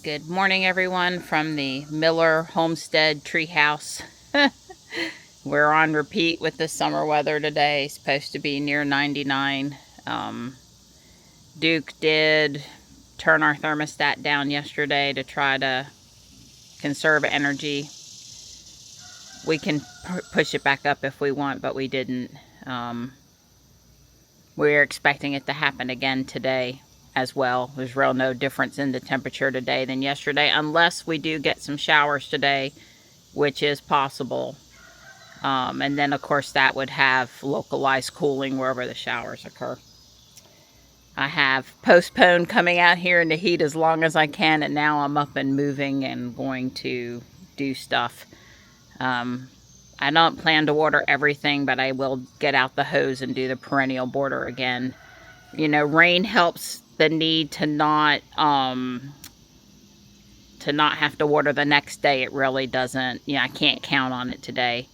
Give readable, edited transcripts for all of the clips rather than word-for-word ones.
Good morning, everyone, from the Miller Homestead Treehouse. We're on repeat with the summer weather today. It's supposed to be near 99. Duke did turn our thermostat down yesterday to try to conserve energy. We can push it back up if we want, but we didn't. We're expecting it to happen again today as well. There's real no difference in the temperature today than yesterday, unless we do get some showers today, which is possible. And then, of course, that would have localized cooling wherever the showers occur. I have postponed coming out here in the heat as long as I can, and now I'm up and moving and going to do stuff. I don't plan to water everything, but I will get out the hose and do the perennial border again. You know, rain helps the need to not have to water the next day. It really doesn't. You know, I can't count on it today.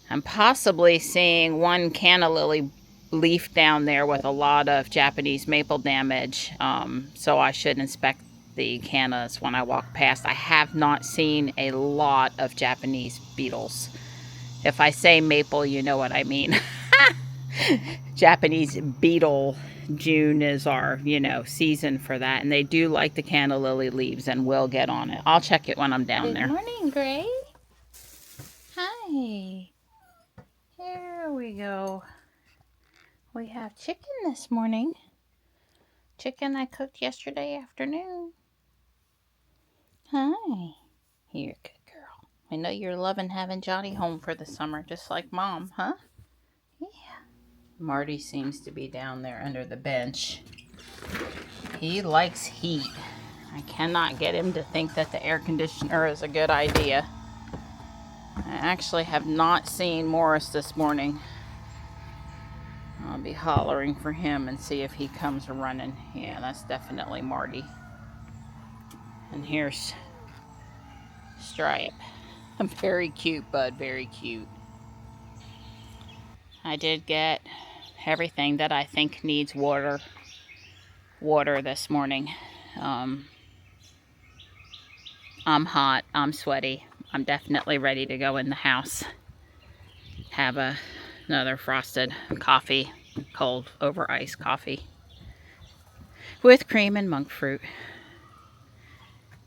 I'm possibly seeing one canna lily leaf down there with a lot of Japanese maple damage. So I should inspect the cannas when I walk past. I have not seen a lot of Japanese beetles. If I say maple, you know what I mean. Japanese beetle, June is our, season for that. And they do like the canna lily leaves and will get on it. I'll check it when I'm down there. Good morning, Gray. Hi. Here we go. We have chicken this morning. Chicken I cooked yesterday afternoon. Hi. You're a good girl. I know you're loving having Johnny home for the summer, just like Mom, huh? Yeah. Marty seems to be down there under the bench. He likes heat. I cannot get him to think that the air conditioner is a good idea. I actually have not seen Morris this morning. I'll be hollering for him and see if he comes running. Yeah, that's definitely Marty. And here's Stripe. Very cute, bud. Very cute. I did get everything that I think needs water this morning. I'm hot. I'm sweaty. I'm definitely ready to go in the house. Have another frosted coffee, cold over ice coffee with cream and monk fruit.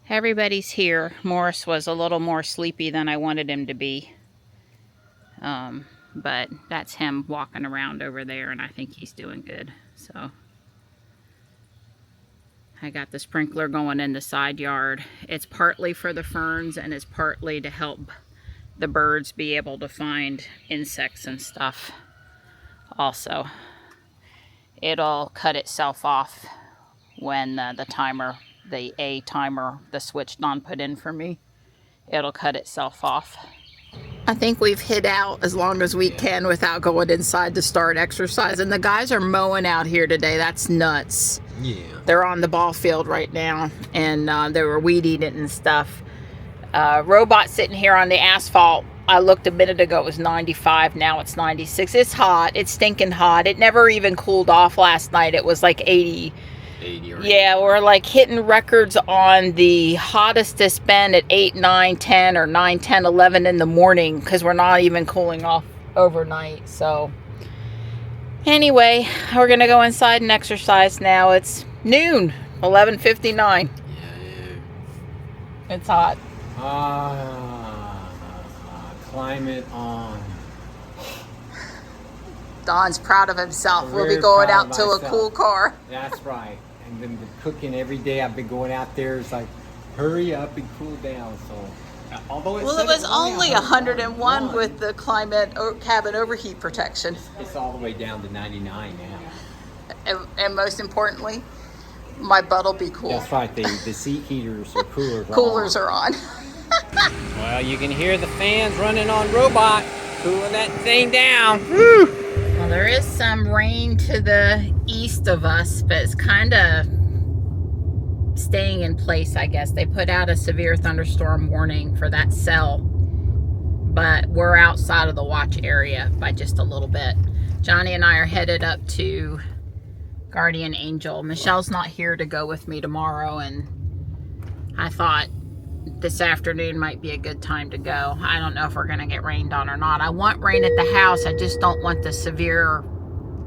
Everybody's here. Morris was a little more sleepy than I wanted him to be. But that's him walking around over there, and I think he's doing good. So I got the sprinkler going in the side yard. It's partly for the ferns, and it's partly to help the birds be able to find insects and stuff. Also, it'll cut itself off when the switch Don put in for me. It'll cut itself off. I think we've hid out as long as we can without going inside to start exercise. And the guys are mowing out here today. That's nuts. Yeah. They're on the ball field right now, and they were weed eating and stuff. Robot sitting here on the asphalt. I looked a minute ago, it was 95. Now it's 96. It's hot. It's stinking hot. It never even cooled off last night. It was like 80. 80 right. Yeah, we're like hitting records on the hottest it's been at 8, 9, 10, or 9, 10, 11 in the morning, because we're not even cooling off overnight. So anyway, we're going to go inside and exercise now. It's noon, 11:59. Yeah. It's hot. Climate on. Don's proud of himself. We'll be Very going proud out of to a myself. cool car. That's right. And then the cooking every day. I've been going out there. It's like, hurry up and cool down. So, although Well, it was only 101 with the climate cabin overheat protection. It's all the way down to 99 now. And most importantly, my butt'll be cool. That's right. The seat heaters or Coolers are on. Well, you can hear the fans running on robot, cooling that thing down. Woo! Well, there is some rain to the east of us, but it's kind of staying in place, I guess. They put out a severe thunderstorm warning for that cell, but we're outside of the watch area by just a little bit. Johnny and I are headed up to Guardian Angel. Michelle's not here to go with me tomorrow, and I thought this afternoon might be a good time to go. I don't know if we're going to get rained on or not. I want rain at the house. I just don't want the severe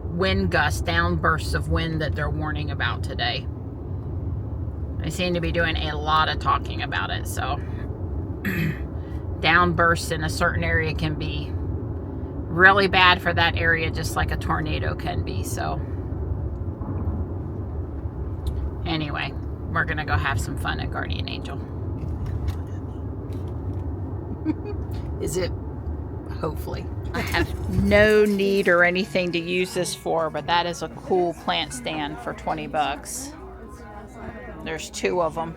wind gusts, downbursts of wind that they're warning about today. They seem to be doing a lot of talking about it, so downbursts in a certain area can be really bad for that area, just like a tornado can be. So anyway, we're gonna go have some fun at Guardian Angel. Is it? Hopefully. I have no need or anything to use this for, but that is a cool plant stand for 20 bucks. There's 2 of them.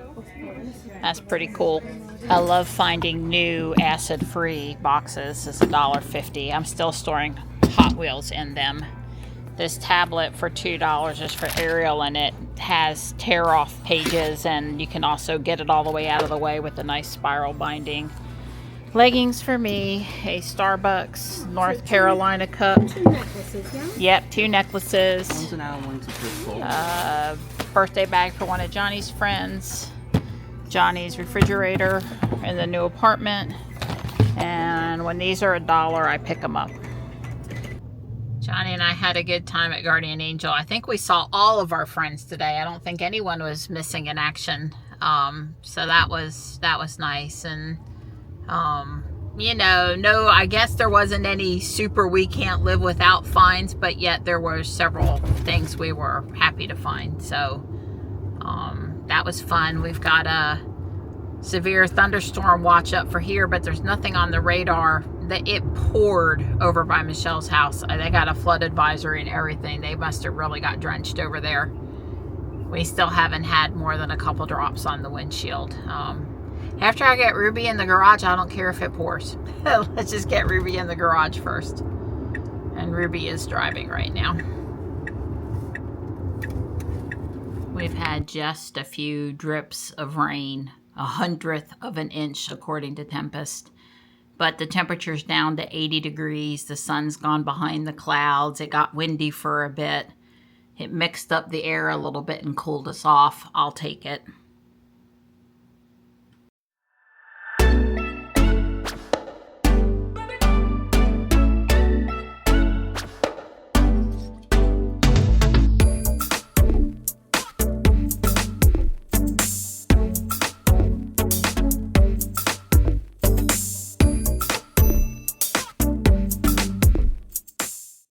That's pretty cool. I love finding new acid-free boxes. It's $1.50. I'm still storing Hot Wheels in them. This tablet for $2 is for Ariel, and it has tear-off pages, and you can also get it all the way out of the way with a nice spiral binding. Leggings for me, a Starbucks North Carolina cup. 2 necklaces, yeah? Yep, 2 necklaces. One's an hour, one's a crystal. Birthday bag for one of Johnny's friends. Johnny's refrigerator in the new apartment. And when these are $1, I pick them up. Johnny and I had a good time at Guardian Angel. I think we saw all of our friends today. I don't think anyone was missing in action. So that was nice. And you know, no, I guess there wasn't any super we can't live without finds, but yet there were several things we were happy to find. So that was fun. We've got a severe thunderstorm watch up for here, but there's nothing on the radar. It poured over by Michelle's house. They got a flood advisory and everything. They must have really got drenched over there. We still haven't had more than a couple drops on the windshield. After I get Ruby in the garage, I don't care if it pours. Let's just get Ruby in the garage first. And Ruby is driving right now. We've had just a few drips of rain, 1/100th of an inch according to Tempest. But the temperature's down to 80 degrees. The sun's gone behind the clouds. It got windy for a bit. It mixed up the air a little bit and cooled us off. I'll take it.